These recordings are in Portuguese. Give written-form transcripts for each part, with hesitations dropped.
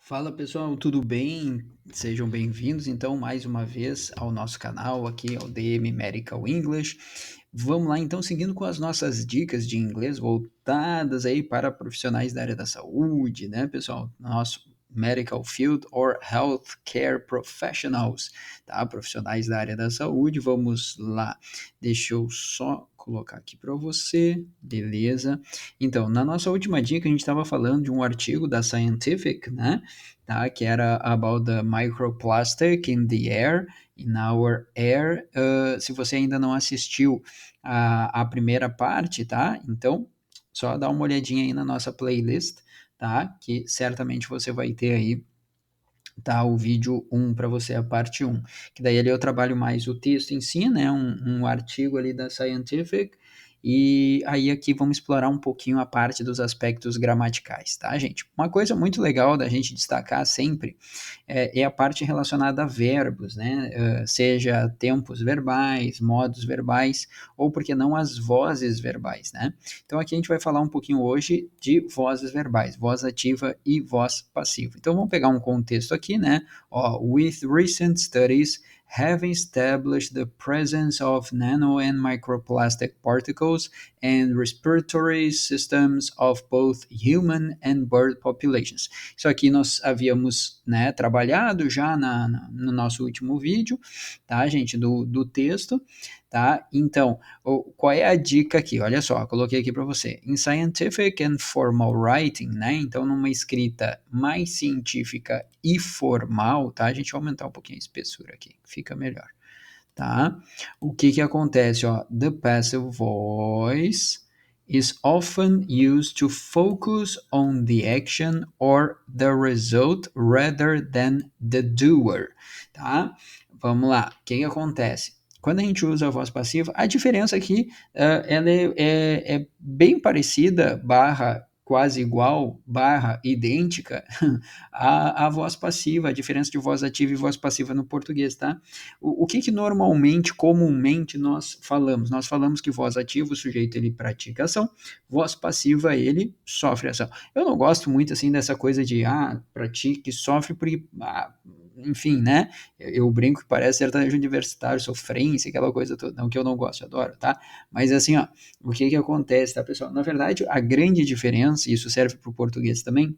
Fala pessoal, tudo bem? Sejam bem-vindos então mais uma vez ao nosso canal aqui, ao DM Medical English. Vamos lá então, seguindo com as nossas dicas de inglês voltadas aí para profissionais da área da saúde, né, pessoal? Nosso medical field or healthcare professionals, tá? Profissionais da área da saúde. Vamos lá. Deixa eu só colocar aqui para você, beleza? Então, na nossa última dica, a gente estava falando de um artigo da Scientific, né? Tá? Que era about the microplastic in the air, in our air. Se você ainda não assistiu a primeira parte, tá? Então, só dá uma olhadinha aí na nossa playlist, tá? Que certamente você vai ter aí, tá, o vídeo 1 para você, a parte 1, que daí ali eu trabalho mais o texto em si, né, um artigo ali da Scientific, e aí aqui vamos explorar um pouquinho a parte dos aspectos gramaticais, tá, gente? Uma coisa muito legal da gente destacar sempre é a parte relacionada a verbos, né, seja tempos verbais, modos verbais, ou porque não as vozes verbais, né? Então aqui a gente vai falar um pouquinho hoje de vozes verbais, voz ativa e voz passiva. Então vamos pegar um contexto aqui, né? With recent studies having established the presence of nano and microplastic particles and respiratory systems of both human and bird populations. Isso aqui nós havíamos, né, trabalhado já no nosso último vídeo, tá, gente, do texto, tá? Então, qual é a dica aqui? Olha só, coloquei aqui para você. In scientific and formal writing, né? Então, numa escrita mais científica e formal, tá? A gente vai aumentar um pouquinho a espessura aqui, fica melhor, tá? O que que acontece, ó? The passive voice is often used to focus on the action or the result rather than the doer, tá? Vamos lá, o que que acontece? Quando a gente usa a voz passiva, a diferença aqui, ela é bem parecida, barra quase igual, barra idêntica, à voz passiva, a diferença de voz ativa e voz passiva no português, tá? O que que normalmente, comumente nós falamos? Nós falamos que voz ativa, o sujeito ele pratica ação, voz passiva ele sofre ação. Eu não gosto muito assim dessa coisa de pratique, sofre, porque enfim, né? Eu brinco que parece sertanejo universitário, sofrência, aquela coisa toda. Não que eu não gosto, adoro, tá? Mas assim, ó, o que que acontece, tá, pessoal? Na verdade, a grande diferença, e isso serve para o português também,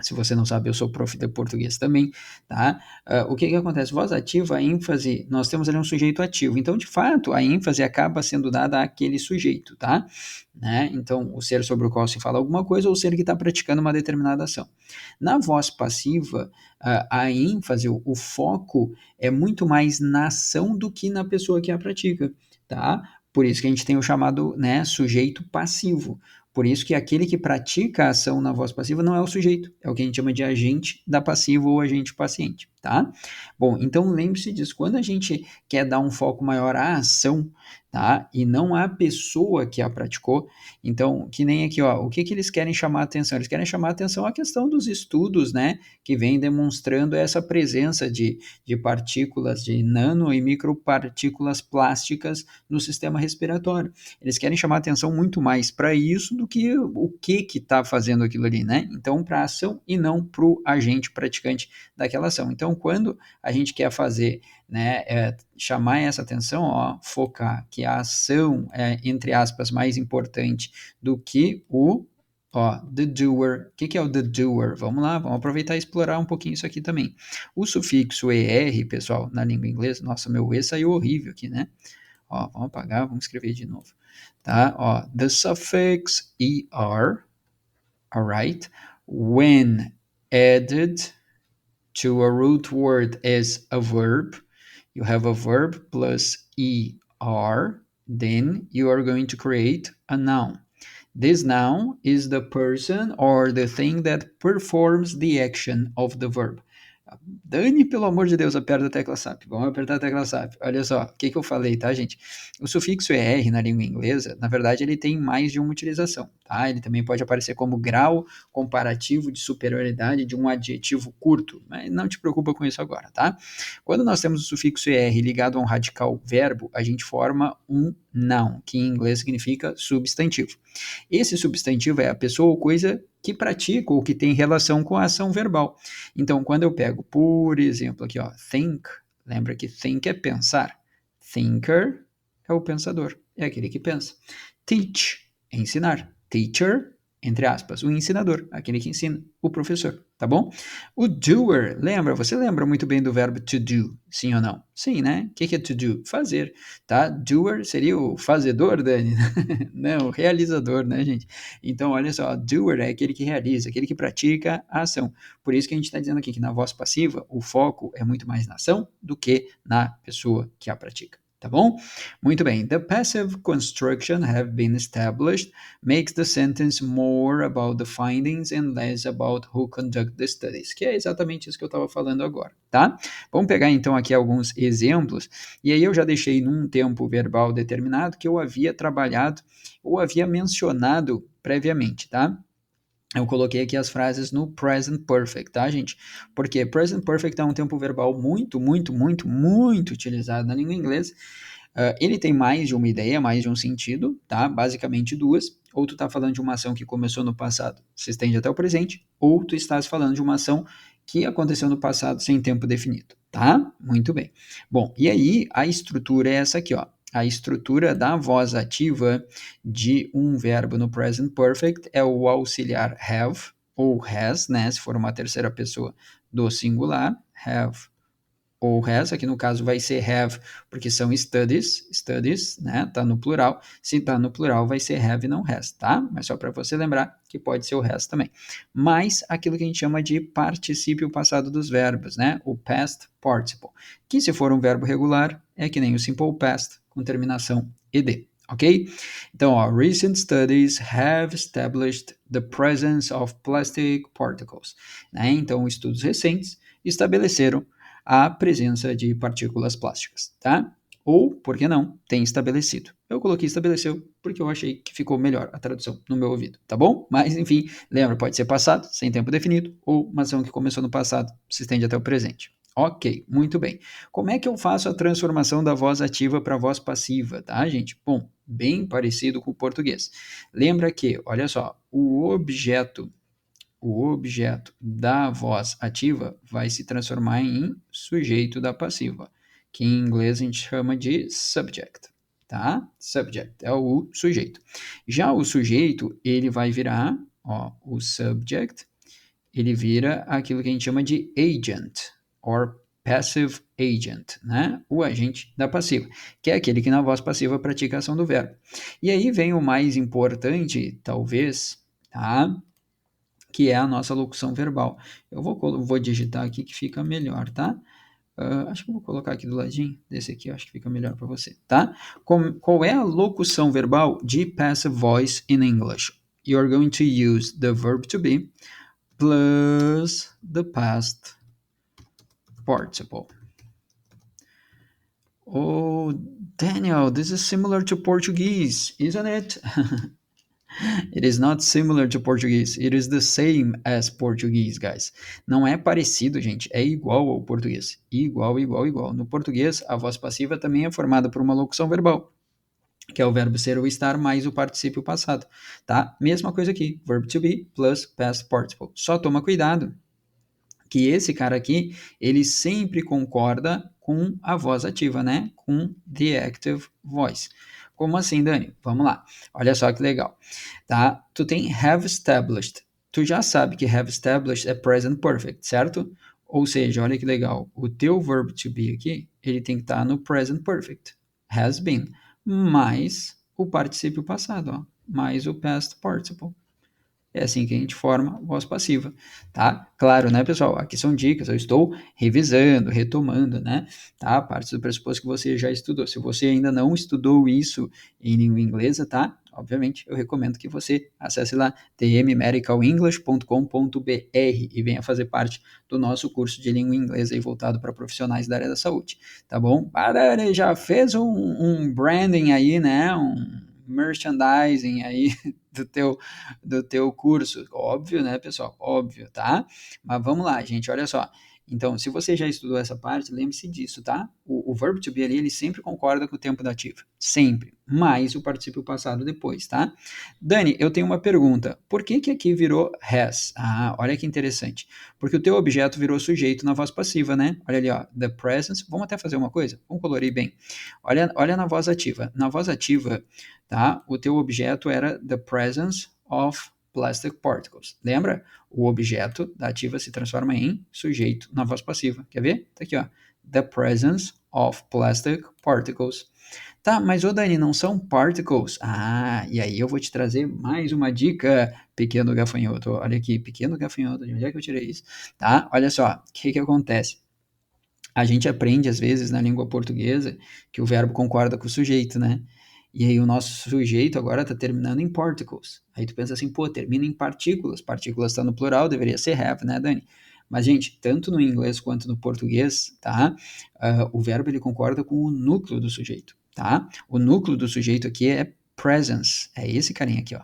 se você não sabe, eu sou prof de português também, tá? O que que acontece? Voz ativa, a ênfase, nós temos ali um sujeito ativo. Então, de fato, a ênfase acaba sendo dada àquele sujeito, tá? Né? Então, o ser sobre o qual se fala alguma coisa ou o ser que está praticando uma determinada ação. Na voz passiva, a ênfase, o foco é muito mais na ação do que na pessoa que a pratica, tá? Por isso que a gente tem o chamado, né, sujeito passivo. Por isso que aquele que pratica a ação na voz passiva não é o sujeito, é o que a gente chama de agente da passiva ou agente paciente, tá? Bom, então lembre-se disso, quando a gente quer dar um foco maior à ação, tá? E não à pessoa que a praticou, então, que nem aqui, ó, o que que eles querem chamar a atenção? Eles querem chamar a atenção à questão dos estudos, né, que vem demonstrando essa presença de partículas, de nano e micropartículas plásticas no sistema respiratório. Eles querem chamar atenção muito mais para isso do que o que está fazendo aquilo ali, né? Então, para a ação e não para o agente praticante daquela ação. Então, quando a gente quer fazer, né, chamar essa atenção, ó, focar que a ação é, entre aspas, mais importante do que the doer. O que que é o the doer? Vamos lá, vamos aproveitar e explorar um pouquinho isso aqui também. O sufixo er, pessoal, na língua inglesa, nossa, meu e saiu horrível aqui, né? Ó, vamos apagar, vamos escrever de novo, tá? Ó, the suffix er, alright, when added to a root word as a verb, you have a verb plus er, then you are going to create a noun. This noun is the person or the thing that performs the action of the verb. Dani, pelo amor de Deus, aperta a tecla SAP. Vamos apertar a tecla SAP. Olha só, o que que eu falei, tá, gente? O sufixo er na língua inglesa, na verdade, ele tem mais de uma utilização, tá? Ele também pode aparecer como grau comparativo de superioridade de um adjetivo curto, mas não te preocupa com isso agora, tá? Quando nós temos o sufixo er ligado a um radical verbo, a gente forma um noun, que em inglês significa substantivo. Esse substantivo é a pessoa ou coisa que pratica ou que tem relação com a ação verbal. Então, quando eu pego, por exemplo, aqui, ó, think, lembra que think é pensar. Thinker é o pensador, é aquele que pensa. Teach é ensinar. Teacher, entre aspas, o ensinador, aquele que ensina, o professor, tá bom? O doer, lembra? Você lembra muito bem do verbo to do, sim ou não? Sim, né? O que é to do? Fazer, tá? Doer seria o fazedor, Dani? Não, o realizador, né, gente? Então, olha só, doer é aquele que realiza, aquele que pratica a ação. Por isso que a gente está dizendo aqui que na voz passiva, o foco é muito mais na ação do que na pessoa que a pratica. Tá bom? Muito bem. The passive construction have been established makes the sentence more about the findings and less about who conduct the studies, que é exatamente isso que eu estava falando agora, tá? Vamos pegar então aqui alguns exemplos, e aí eu já deixei num tempo verbal determinado que eu havia trabalhado ou havia mencionado previamente, tá? Eu coloquei aqui as frases no present perfect, tá, gente? Porque present perfect é um tempo verbal muito utilizado na língua inglesa. Ele tem mais de uma ideia, mais de um sentido, tá? Basicamente duas. Ou tu tá falando de uma ação que começou no passado, se estende até o presente, ou tu estás falando de uma ação que aconteceu no passado sem tempo definido, tá? Muito bem. Bom, e aí a estrutura é essa aqui, ó. A estrutura da voz ativa de um verbo no present perfect é o auxiliar have ou has, né? Se for uma terceira pessoa do singular, have ou has, aqui no caso vai ser have, porque são studies, né? Tá no plural. Se tá no plural, vai ser have e não has, tá? Mas só para você lembrar que pode ser o has também. Mas aquilo que a gente chama de particípio passado dos verbos, né? O past participle, que se for um verbo regular, é que nem o simple past, com terminação ed. Ok? Então, ó, recent studies have established the presence of plastic particles. Né? Então, estudos recentes estabeleceram a presença de partículas plásticas, tá? Ou, por que não, tem estabelecido. Eu coloquei estabeleceu porque eu achei que ficou melhor a tradução no meu ouvido, tá bom? Mas, enfim, lembra, pode ser passado, sem tempo definido, ou uma ação que começou no passado, se estende até o presente. Ok, muito bem. Como é que eu faço a transformação da voz ativa para a voz passiva, tá, gente? Bom, bem parecido com o português. Lembra que, olha só, o objeto da voz ativa vai se transformar em sujeito da passiva, que em inglês a gente chama de subject, tá? Subject é o sujeito. Já o sujeito, ele vai virar, ó, o subject, ele vira aquilo que a gente chama de agent, or passive agent, né? O agente da passiva, que é aquele que na voz passiva pratica a ação do verbo. E aí vem o mais importante, talvez, tá? Que é a nossa locução verbal. Eu vou digitar aqui que fica melhor, tá? Acho que eu vou colocar aqui do ladinho desse aqui, acho que fica melhor para você, tá? Qual é a locução verbal de passive voice in English? You're going to use the verb to be plus the past participle. Oh, Daniel, this is similar to Portuguese, isn't it? It is not similar to Portuguese. It is the same as Portuguese, guys. Não é parecido, gente. É igual ao português. Igual. No português, a voz passiva também é formada por uma locução verbal, que é o verbo ser ou estar mais o particípio passado, tá? Mesma coisa aqui. Verb to be plus past participle. Só toma cuidado que esse cara aqui, ele sempre concorda com a voz ativa, né? Com the active voice. Como assim, Dani? Vamos lá. Olha só que legal, tá? Tu tem have established. Tu já sabe que have established é present perfect, certo? Ou seja, olha que legal. O teu verb to be aqui, ele tem que estar no present perfect. Has been. Mais o particípio passado, ó. Mais o past participle. É assim que a gente forma voz passiva, tá? Claro, né, pessoal? Aqui são dicas, eu estou revisando, retomando, né? Tá? Parte do pressuposto que você já estudou. Se você ainda não estudou isso em língua inglesa, tá? Obviamente, eu recomendo que você acesse lá tmmedicalenglish.com.br e venha fazer parte do nosso curso de língua inglesa aí voltado para profissionais da área da saúde, tá bom? Ele já fez um branding aí, né? Um merchandising aí do teu curso. Óbvio, né, pessoal? Óbvio, tá? Mas vamos lá, gente, olha só. Então, se você já estudou essa parte, lembre-se disso, tá? O verbo to be ali, ele sempre concorda com o tempo dativo. Sempre. Mais o particípio passado depois, tá? Dani, eu tenho uma pergunta. Por que que aqui virou has? Ah, olha que interessante. Porque o teu objeto virou sujeito na voz passiva, né? Olha ali, ó. The presence. Vamos até fazer uma coisa? Vamos colorir bem. Olha na voz ativa. Na voz ativa, tá? O teu objeto era the presence of plastic particles. Lembra? O objeto da ativa se transforma em sujeito na voz passiva. Quer ver? Tá aqui, ó. The presence of plastic particles. Tá, mas ô Dani, não são particles. Ah, e aí eu vou te trazer mais uma dica, pequeno gafanhoto. Olha aqui, pequeno gafanhoto, de onde é que eu tirei isso? Tá, olha só, o que que acontece? A gente aprende, às vezes, na língua portuguesa, que o verbo concorda com o sujeito, né? E aí o nosso sujeito agora está terminando em particles. Aí tu pensa assim, pô, termina em partículas. Partículas está no plural, deveria ser have, né, Dani? Mas, gente, tanto no inglês quanto no português, tá? O verbo, ele concorda com o núcleo do sujeito, tá? O núcleo do sujeito aqui é presence. É esse carinha aqui, ó.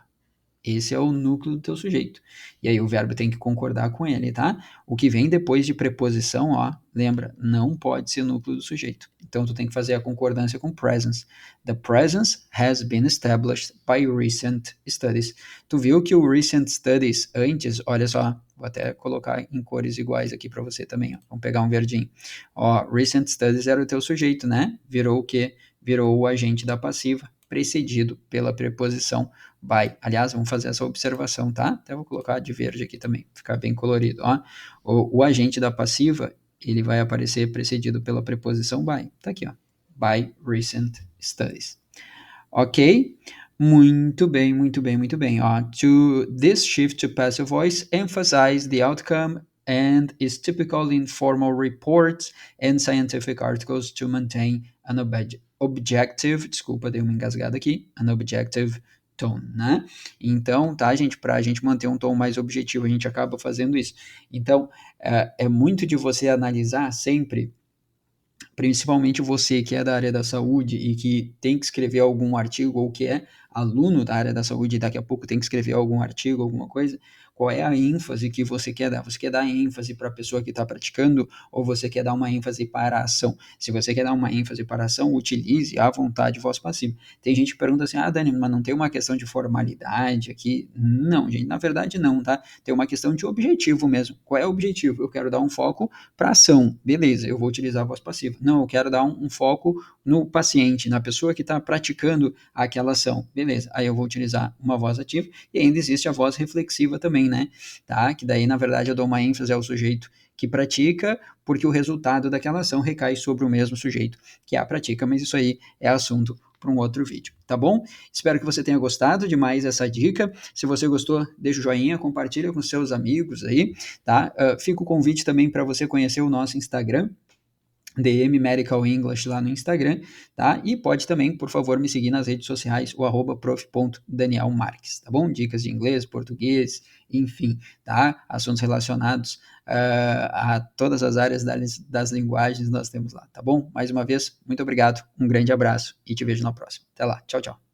Esse é o núcleo do teu sujeito. E aí o verbo tem que concordar com ele, tá? O que vem depois de preposição, ó, lembra, não pode ser núcleo do sujeito. Então tu tem que fazer a concordância com presence. The presence has been established by recent studies. Tu viu que o recent studies antes, olha só, vou até colocar em cores iguais aqui para você também, ó. Vamos pegar um verdinho. Ó, recent studies era o teu sujeito, né? Virou o quê? Virou o agente da passiva, precedido pela preposição by. Aliás, vamos fazer essa observação, tá? Até vou colocar de verde aqui também, ficar bem colorido, ó. O agente da passiva, ele vai aparecer precedido pela preposição by. Tá aqui, ó. By recent studies. Ok? Muito bem, muito bem, muito bem. Ó, to this shift to passive voice emphasize the outcome and is typical in formal reports and scientific articles to maintain an objective, desculpa, dei uma engasgada aqui, an objective tone, né? Então, tá, gente, para a gente manter um tom mais objetivo, a gente acaba fazendo isso. Então, é muito de você analisar sempre, principalmente você que é da área da saúde e que tem que escrever algum artigo ou que é aluno da área da saúde e daqui a pouco tem que escrever algum artigo, alguma coisa, qual é a ênfase que você quer dar? Você quer dar ênfase para a pessoa que está praticando ou você quer dar uma ênfase para a ação? Se você quer dar uma ênfase para a ação, utilize à vontade voz passiva. Tem gente que pergunta assim, ah, Dani, mas não tem uma questão de formalidade aqui? Não, gente, na verdade não, tá? Tem uma questão de objetivo mesmo. Qual é o objetivo? Eu quero dar um foco para ação, beleza, eu vou utilizar a voz passiva. Não, eu quero dar um foco no paciente, na pessoa que está praticando aquela ação, beleza, aí eu vou utilizar uma voz ativa e ainda existe a voz reflexiva também, né, tá, que daí na verdade eu dou uma ênfase ao sujeito que pratica, porque o resultado daquela ação recai sobre o mesmo sujeito que a pratica, mas isso aí é assunto para um outro vídeo, tá bom? Espero que você tenha gostado de mais essa dica. Se você gostou, deixa o joinha, compartilha com seus amigos aí, tá? Fica o convite também para você conhecer o nosso Instagram, DM Medical English lá no Instagram, tá? E pode também, por favor, me seguir nas redes sociais, o @prof.danielmarques, tá bom? Dicas de inglês, português, enfim, tá? Assuntos relacionados a todas as áreas das linguagens nós temos lá, tá bom? Mais uma vez, muito obrigado, um grande abraço e te vejo na próxima. Até lá, tchau, tchau.